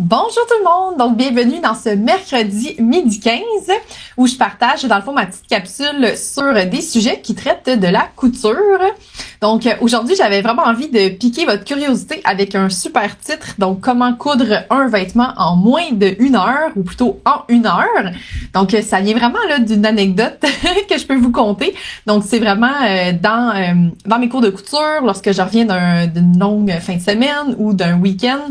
Bonjour tout le monde, donc bienvenue dans ce mercredi midi 15 où je partage dans le fond ma petite capsule sur des sujets qui traitent de la couture. Donc aujourd'hui j'avais vraiment envie de piquer votre curiosité avec un super titre, donc comment coudre un vêtement en moins de 1 heure ou plutôt en 1 heure. Donc ça vient vraiment là d'une anecdote que je peux vous conter. Donc c'est vraiment dans mes cours de couture lorsque je reviens d'une longue fin de semaine ou d'un week-end.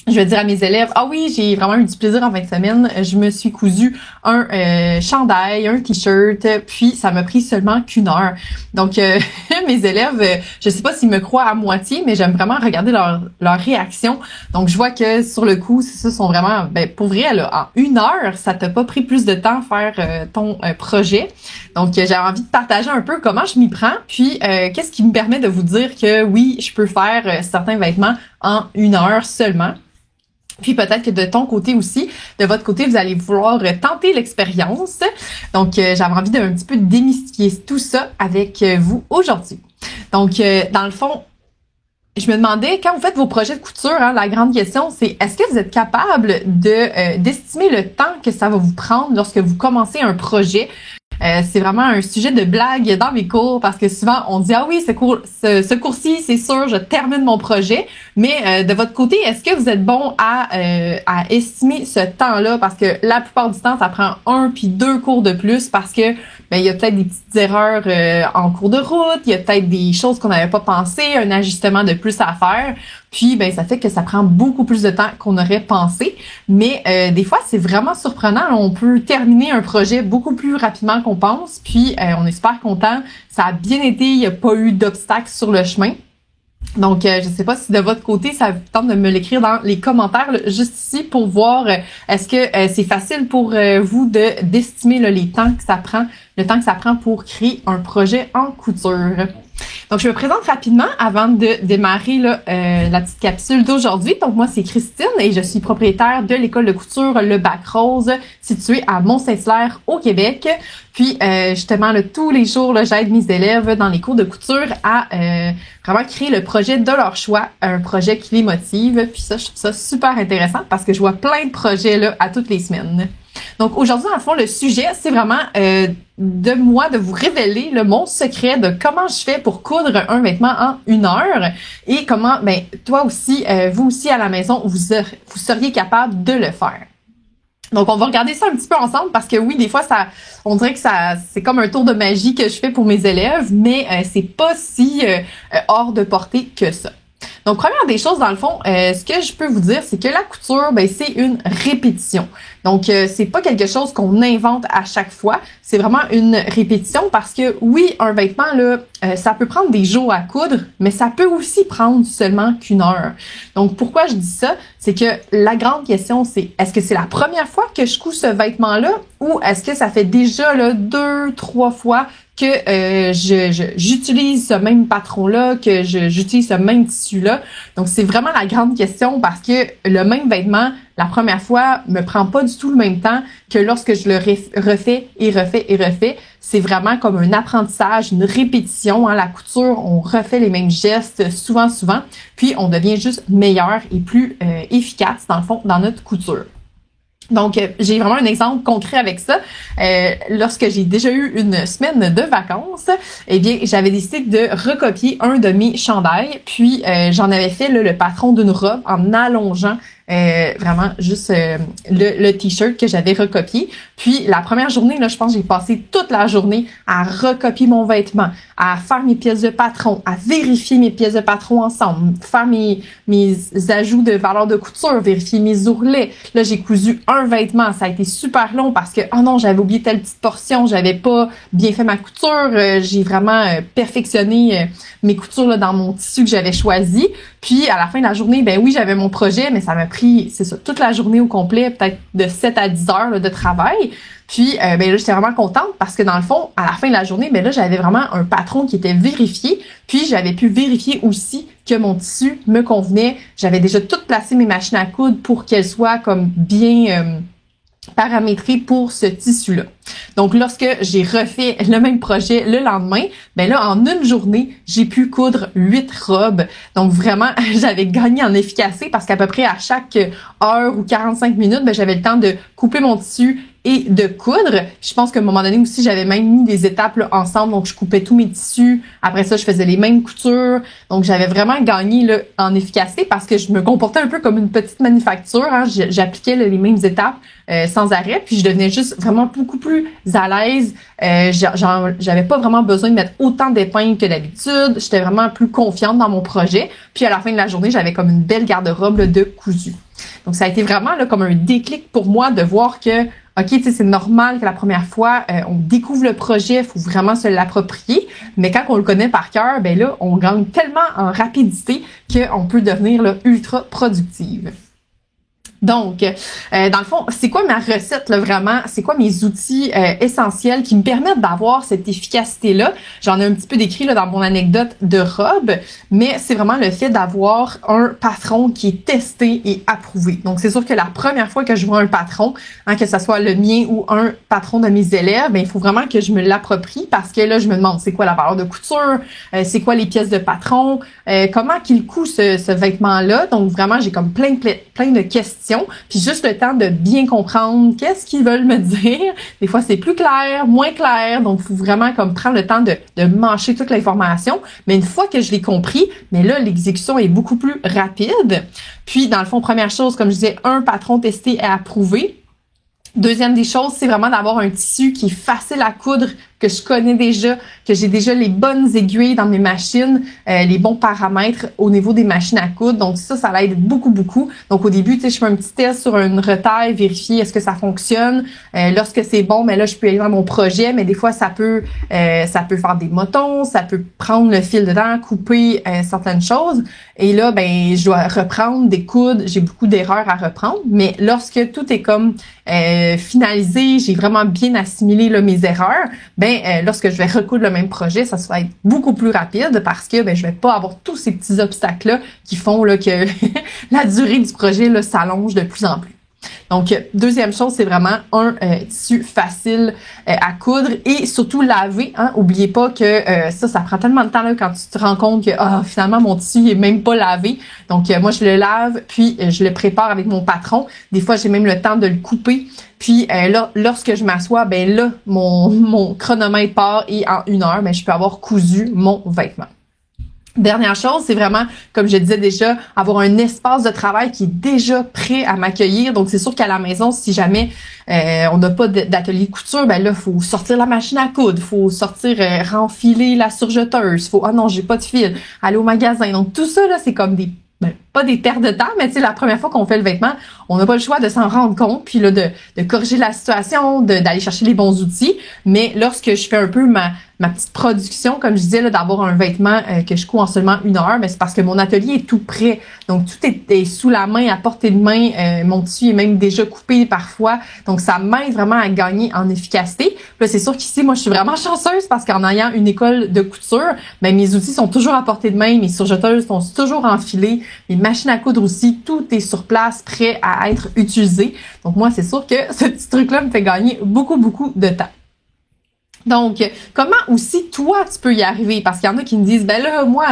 Je vais dire à mes élèves, ah oui, j'ai vraiment eu du plaisir en fin de semaine. Je me suis cousu un chandail, un t-shirt, puis ça m'a pris seulement qu'1 heure. Donc, mes élèves, je sais pas s'ils me croient à moitié, mais j'aime vraiment regarder leur réaction. Donc, je vois que sur le coup, ça sont vraiment, pour vrai, là, en 1 heure, ça t'a pas pris plus de temps faire ton projet. Donc, j'avais envie de partager un peu comment je m'y prends, puis qu'est-ce qui me permet de vous dire que oui, je peux faire certains vêtements en 1 heure seulement. Puis peut-être que de ton côté aussi, de votre côté, vous allez vouloir tenter l'expérience. Donc, j'avais envie d'un petit peu démystifier tout ça avec vous aujourd'hui. Donc, dans le fond, je me demandais, quand vous faites vos projets de couture, la grande question, c'est est-ce que vous êtes capable d'estimer le temps que ça va vous prendre lorsque vous commencez un projet? C'est vraiment un sujet de blague dans mes cours parce que souvent on dit ah oui ce cours-ci c'est sûr je termine mon projet, mais de votre côté est-ce que vous êtes bon à estimer ce temps-là, parce que la plupart du temps ça prend 1 puis 2 cours de plus parce que il y a peut-être des petites erreurs en cours de route, il y a peut-être des choses qu'on n'avait pas pensé, un ajustement de plus à faire. Puis, ça fait que ça prend beaucoup plus de temps qu'on aurait pensé. Mais des fois, c'est vraiment surprenant. On peut terminer un projet beaucoup plus rapidement qu'on pense. Puis, on est super content. Ça a bien été. Il n'y a pas eu d'obstacles sur le chemin. Donc, je sais pas si de votre côté, ça vous tente de me l'écrire dans les commentaires, là, juste ici, pour voir est-ce que c'est facile pour vous d'estimer là, le temps que ça prend pour créer un projet en couture. Donc, je me présente rapidement avant de démarrer là, la petite capsule d'aujourd'hui. Donc, moi, c'est Christine et je suis propriétaire de l'école de couture Le Bac Rose, située à Mont-Saint-Hilaire, au Québec. Puis, justement, là, tous les jours, là, j'aide mes élèves dans les cours de couture à vraiment créer le projet de leur choix, un projet qui les motive. Puis ça, je trouve ça super intéressant parce que je vois plein de projets là à toutes les semaines. Donc aujourd'hui, dans le fond, le sujet, c'est vraiment de vous révéler mon secret de comment je fais pour coudre un vêtement en 1 heure et comment, toi aussi, vous aussi à la maison, vous seriez capable de le faire. Donc, on va regarder ça un petit peu ensemble parce que oui, des fois, on dirait que c'est comme un tour de magie que je fais pour mes élèves, mais c'est pas si hors de portée que ça. Donc, première des choses, dans le fond, ce que je peux vous dire, c'est que la couture, c'est une répétition. Donc, c'est pas quelque chose qu'on invente à chaque fois. C'est vraiment une répétition parce que, oui, un vêtement, là, ça peut prendre des jours à coudre, mais ça peut aussi prendre seulement qu'1 heure. Donc, pourquoi je dis ça? C'est que la grande question, c'est est-ce que c'est la première fois que je couds ce vêtement-là ou est-ce que ça fait déjà là 2-3 fois que j'utilise ce même patron-là, que j'utilise ce même tissu-là. Donc, c'est vraiment la grande question parce que le même vêtement, la première fois, me prend pas du tout le même temps que lorsque je le refais et refais et refais. C'est vraiment comme un apprentissage, une répétition. La couture, on refait les mêmes gestes souvent, puis on devient juste meilleur et plus efficace, dans le fond, dans notre couture. Donc, j'ai vraiment un exemple concret avec ça. Lorsque j'ai déjà eu une semaine de vacances, eh bien, j'avais décidé de recopier un de mes chandails. Puis, j'en avais fait là, le patron d'une robe en allongeant vraiment juste le t-shirt que j'avais recopié. Puis, la première journée, là, je pense que j'ai passé toute la journée à recopier mon vêtement, à faire mes pièces de patron, à vérifier mes pièces de patron ensemble, faire mes ajouts de valeur de couture, vérifier mes ourlets. Là, j'ai cousu un vêtement. Ça a été super long parce que, oh non, j'avais oublié telle petite portion, j'avais pas bien fait ma couture. J'ai vraiment perfectionné mes coutures là, dans mon tissu que j'avais choisi. Puis, à la fin de la journée, oui, j'avais mon projet, mais ça m'a pris, c'est ça, toute la journée au complet, peut-être de 7 à 10 heures là, de travail. Puis, là, j'étais vraiment contente parce que dans le fond, à la fin de la journée, là, j'avais vraiment un patron qui était vérifié. Puis, j'avais pu vérifier aussi que mon tissu me convenait. J'avais déjà tout placé mes machines à coudre pour qu'elles soient comme bien paramétré pour ce tissu-là. Donc, lorsque j'ai refait le même projet le lendemain, ben là, en une journée, j'ai pu coudre 8 robes. Donc, vraiment, j'avais gagné en efficacité parce qu'à peu près à chaque heure ou 45 minutes, ben, j'avais le temps de couper mon tissu et de coudre. Je pense qu'à un moment donné aussi, j'avais même mis des étapes là, ensemble. Donc, je coupais tous mes tissus. Après ça, je faisais les mêmes coutures. Donc, j'avais vraiment gagné là, en efficacité parce que je me comportais un peu comme une petite manufacture. Hein. J'appliquais là, les mêmes étapes sans arrêt. Puis, je devenais juste vraiment beaucoup plus à l'aise. J'avais pas vraiment besoin de mettre autant d'épingles que d'habitude. J'étais vraiment plus confiante dans mon projet. Puis, à la fin de la journée, j'avais comme une belle garde-robe là, de cousu. Donc, ça a été vraiment là, comme un déclic pour moi de voir que OK, tu sais, c'est normal que la première fois, on découvre le projet, il faut vraiment se l'approprier. Mais quand on le connaît par cœur, ben là, on gagne tellement en rapidité qu'on peut devenir là, ultra productive. Donc, dans le fond, c'est quoi ma recette là vraiment? C'est quoi mes outils essentiels qui me permettent d'avoir cette efficacité-là? J'en ai un petit peu décrit là, dans mon anecdote de robe, mais c'est vraiment le fait d'avoir un patron qui est testé et approuvé. Donc, c'est sûr que la première fois que je vois un patron, hein, que ce soit le mien ou un patron de mes élèves, ben il faut vraiment que je me l'approprie parce que là, je me demande c'est quoi la valeur de couture, c'est quoi les pièces de patron, comment qu'il coud ce vêtement-là. Donc, vraiment, j'ai comme plein de questions. Puis juste le temps de bien comprendre qu'est-ce qu'ils veulent me dire. Des fois, c'est plus clair, moins clair. Donc, il faut vraiment comme prendre le temps de mâcher toute l'information. Mais une fois que je l'ai compris, mais là, l'exécution est beaucoup plus rapide. Puis, dans le fond, première chose, comme je disais, un patron testé et approuvé. Deuxième des choses, c'est vraiment d'avoir un tissu qui est facile à coudre, que je connais déjà, que j'ai déjà les bonnes aiguilles dans mes machines, les bons paramètres au niveau des machines à coudre. Donc ça l'aide beaucoup, beaucoup. Donc au début, tu sais, je fais un petit test sur une retaille, vérifier est-ce que ça fonctionne. Lorsque c'est bon, mais là, je peux aller dans mon projet, mais des fois, ça peut faire des motons, ça peut prendre le fil dedans, couper certaines choses. Et là, ben, je dois reprendre des coudes. J'ai beaucoup d'erreurs à reprendre. Mais lorsque tout est comme finalisé, j'ai vraiment bien assimilé là, mes erreurs, lorsque je vais recoudre le même projet, ça va être beaucoup plus rapide parce que je vais pas avoir tous ces petits obstacles-là qui font là, que la durée du projet là, s'allonge de plus en plus. Donc, deuxième chose, c'est vraiment un tissu facile à coudre et surtout laver. Hein. Oubliez pas que ça prend tellement de temps là, quand tu te rends compte que finalement, mon tissu est même pas lavé. Donc, moi, je le lave, puis je le prépare avec mon patron. Des fois, j'ai même le temps de le couper. Puis là, lorsque je m'assois, là, mon chronomètre part et en 1 heure, je peux avoir cousu mon vêtement. Dernière chose, c'est vraiment, comme je disais déjà, avoir un espace de travail qui est déjà prêt à m'accueillir. Donc, c'est sûr qu'à la maison, si jamais on n'a pas d'atelier de couture, là, faut sortir la machine à coudre, faut sortir renfiler la surjeteuse, faut non, j'ai pas de fil, aller au magasin. Donc, tout ça, là, c'est comme pas des pertes de temps, mais tu sais, la première fois qu'on fait le vêtement, on n'a pas le choix de s'en rendre compte, puis là, de corriger la situation, d'aller chercher les bons outils. Mais lorsque je fais un peu ma petite production, comme je disais, là, d'avoir un vêtement que je couds en seulement 1 heure, c'est parce que mon atelier est tout prêt. Donc, tout est sous la main, à portée de main. Mon tissu est même déjà coupé parfois. Donc, ça m'aide vraiment à gagner en efficacité. Puis là, c'est sûr qu'ici, moi, je suis vraiment chanceuse parce qu'en ayant une école de couture, mes outils sont toujours à portée de main, mes surjeteuses sont toujours enfilées, mes machines à coudre aussi, tout est sur place, prêt à être utilisé. Donc, moi, c'est sûr que ce petit truc-là me fait gagner beaucoup, beaucoup de temps. Donc, comment aussi toi tu peux y arriver? Parce qu'il y en a qui me disent, moi,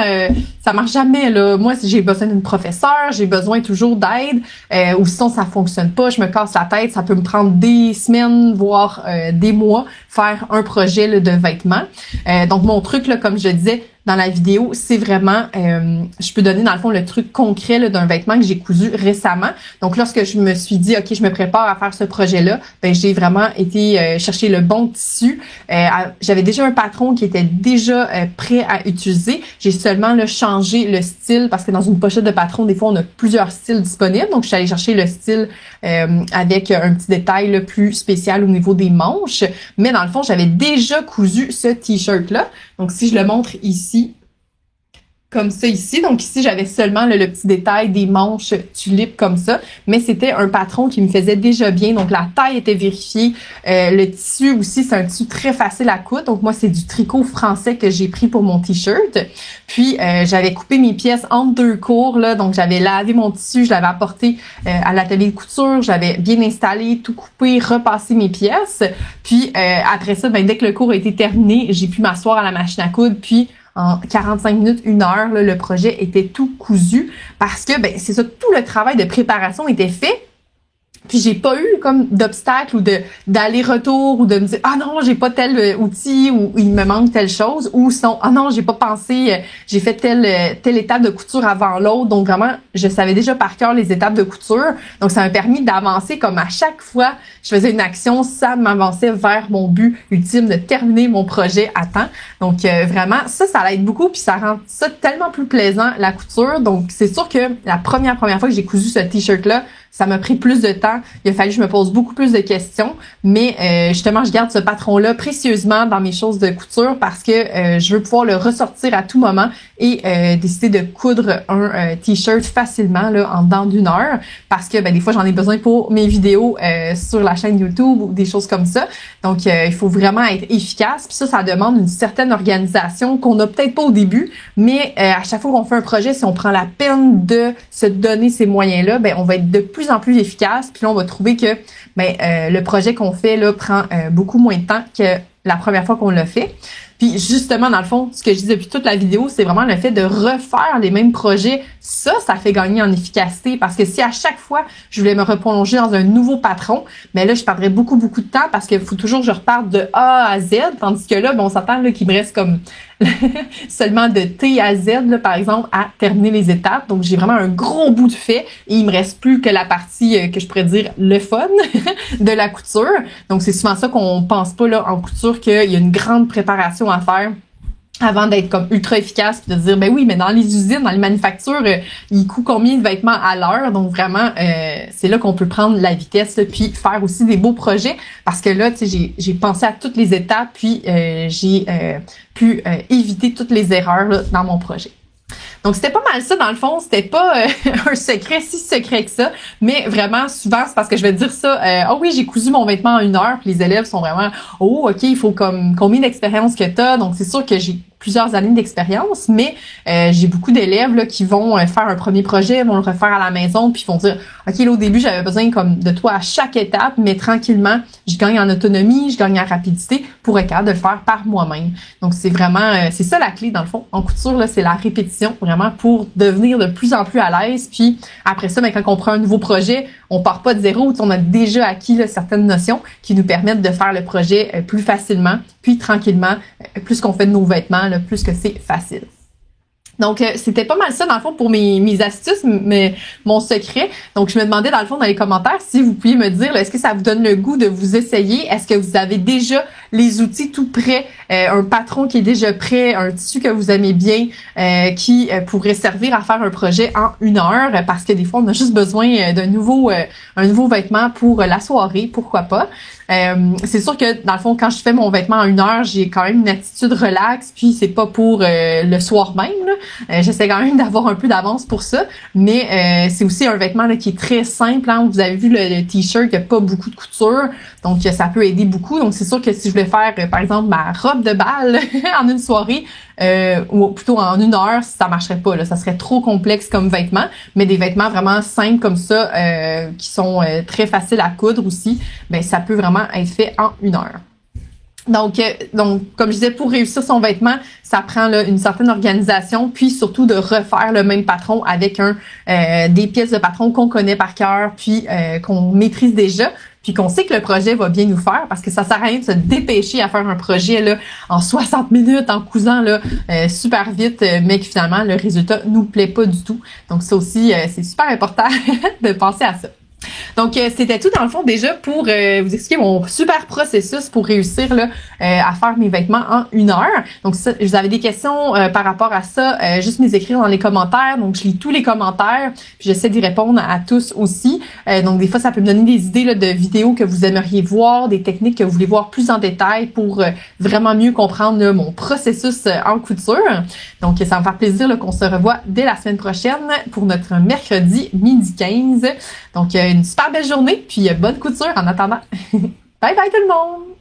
ça marche jamais, là. Moi, si j'ai besoin d'une professeure, j'ai besoin toujours d'aide, ou sinon ça fonctionne pas, je me casse la tête, ça peut me prendre des semaines, voire des mois, faire un projet là, de vêtements. Donc, mon truc, là, comme je disais, dans la vidéo, c'est vraiment, je peux donner dans le fond le truc concret là, d'un vêtement que j'ai cousu récemment. Donc, lorsque je me suis dit, OK, je me prépare à faire ce projet-là, j'ai vraiment été chercher le bon tissu. J'avais déjà un patron qui était déjà prêt à utiliser. J'ai seulement là, changé le style parce que dans une pochette de patron, des fois, on a plusieurs styles disponibles. Donc, je suis allée chercher le style avec un petit détail là, plus spécial au niveau des manches. Mais dans le fond, j'avais déjà cousu ce t-shirt-là. Donc, si je le montre ici, comme ça ici. Donc ici, j'avais seulement le petit détail des manches tulipes comme ça, mais c'était un patron qui me faisait déjà bien. Donc la taille était vérifiée. Le tissu aussi, c'est un tissu très facile à coudre. Donc moi, c'est du tricot français que j'ai pris pour mon t-shirt. Puis j'avais coupé mes pièces entre deux cours, là. Donc j'avais lavé mon tissu, je l'avais apporté à l'atelier de couture, j'avais bien installé, tout coupé, repassé mes pièces. Puis après ça, dès que le cours a été terminé, j'ai pu m'asseoir à la machine à coudre, puis en 45 minutes, 1 heure, là, le projet était tout cousu parce que, c'est ça, tout le travail de préparation était fait. Puis j'ai pas eu comme d'obstacle ou d'aller-retour ou de me dire ah non, j'ai pas tel outil ou il me manque telle chose ou sinon ah non, j'ai pas pensé, j'ai fait telle étape de couture avant l'autre. Donc vraiment, je savais déjà par cœur les étapes de couture. Donc ça m'a permis d'avancer comme à chaque fois je faisais une action, ça m'avançait vers mon but ultime de terminer mon projet à temps. Donc vraiment ça l'aide beaucoup puis ça rend ça tellement plus plaisant la couture. Donc c'est sûr que la première fois que j'ai cousu ce t-shirt là, ça m'a pris plus de temps. Il a fallu que je me pose beaucoup plus de questions. Mais justement, je garde ce patron-là précieusement dans mes choses de couture parce que je veux pouvoir le ressortir à tout moment et décider de coudre un t-shirt facilement là en dedans d'1 heure. Parce que des fois, j'en ai besoin pour mes vidéos sur la chaîne YouTube ou des choses comme ça. Donc, il faut vraiment être efficace. Puis ça demande une certaine organisation qu'on n'a peut-être pas au début. Mais à chaque fois qu'on fait un projet, si on prend la peine de se donner ces moyens-là, on va être de plus en plus efficace. Puis là, on va trouver que le projet qu'on fait là prend beaucoup moins de temps que la première fois qu'on l'a fait. Puis justement, dans le fond, ce que je dis depuis toute la vidéo, c'est vraiment le fait de refaire les mêmes projets. Ça fait gagner en efficacité parce que si à chaque fois, je voulais me replonger dans un nouveau patron, là, je perdrais beaucoup de temps parce qu'il faut toujours que je reparte de A à Z, tandis que là, on s'attend là qu'il me reste comme seulement de T à Z, là, par exemple, à terminer les étapes. Donc, j'ai vraiment un gros bout de fait et il me reste plus que la partie que je pourrais dire le fun de la couture. Donc, c'est souvent ça qu'on pense pas là en couture, qu'il y a une grande préparation à faire avant d'être comme ultra efficace puis de dire oui, mais dans les usines, dans les manufactures, il coûte combien de vêtements à l'heure. Donc vraiment c'est là qu'on peut prendre la vitesse là, puis faire aussi des beaux projets parce que là tu sais j'ai pensé à toutes les étapes puis j'ai pu éviter toutes les erreurs là, dans mon projet. Donc, c'était pas mal ça, dans le fond. C'était pas un secret, si secret que ça. Mais vraiment, souvent, c'est parce que je vais dire ça. Oui, j'ai cousu mon vêtement en 1 heure. Puis les élèves sont vraiment, OK, il faut comme combien d'expérience que t'as. Donc, c'est sûr que j'ai plusieurs années d'expérience, mais j'ai beaucoup d'élèves là qui vont faire un premier projet, vont le refaire à la maison, puis vont dire OK, là au début, j'avais besoin comme de toi à chaque étape, mais tranquillement, je gagne en autonomie, je gagne en rapidité pour être capable de le faire par moi-même. Donc c'est vraiment c'est ça la clé dans le fond. En couture là, c'est la répétition vraiment pour devenir de plus en plus à l'aise. Puis après ça, quand on prend un nouveau projet, on part pas de zéro, on a déjà acquis là, certaines notions qui nous permettent de faire le projet plus facilement, puis tranquillement, plus qu'on fait de nos vêtements, là, plus que c'est facile. Donc, c'était pas mal ça, dans le fond, pour mes astuces, mon secret. Donc, je me demandais, dans le fond, dans les commentaires, si vous pouviez me dire, là, est-ce que ça vous donne le goût de vous essayer? Est-ce que vous avez déjà les outils tout prêts? Un patron qui est déjà prêt, un tissu que vous aimez bien, qui pourrait servir à faire un projet en 1 heure? Parce que des fois, on a juste besoin d'un un nouveau vêtement pour la soirée, pourquoi pas? C'est sûr que dans le fond, quand je fais mon vêtement en 1 heure, j'ai quand même une attitude relaxe, puis c'est pas pour le soir même. J'essaie quand même d'avoir un peu d'avance pour ça, mais c'est aussi un vêtement là, qui est très simple. Hein. Vous avez vu le t-shirt, il n'y a pas beaucoup de couture, donc ça peut aider beaucoup. Donc c'est sûr que si je voulais faire, par exemple, ma robe de bal en une soirée, ou plutôt en 1 heure, ça marcherait pas. Là. Ça serait trop complexe comme vêtement, mais des vêtements vraiment simples comme ça, qui sont très faciles à coudre aussi, ça peut vraiment être fait en 1 heure. Donc, comme je disais, pour réussir son vêtement, ça prend là, une certaine organisation, puis surtout de refaire le même patron avec des pièces de patron qu'on connaît par cœur, puis qu'on maîtrise déjà, puis qu'on sait que le projet va bien nous faire, parce que ça sert à rien de se dépêcher à faire un projet là en 60 minutes, en cousant là super vite, mais que finalement le résultat nous plaît pas du tout. Donc ça aussi, c'est super important de penser à ça. Donc, c'était tout dans le fond déjà pour vous expliquer mon super processus pour réussir là, à faire mes vêtements en 1 heure. Donc, si vous avez des questions par rapport à ça, juste me les écrire dans les commentaires. Donc, je lis tous les commentaires, puis j'essaie d'y répondre à tous aussi. Donc, des fois, ça peut me donner des idées là, de vidéos que vous aimeriez voir, des techniques que vous voulez voir plus en détail pour vraiment mieux comprendre là, mon processus en couture. Donc, ça va me faire plaisir là, qu'on se revoit dès la semaine prochaine pour notre mercredi midi 15. Donc, une super belle journée, puis bonne couture en attendant. Bye bye tout le monde!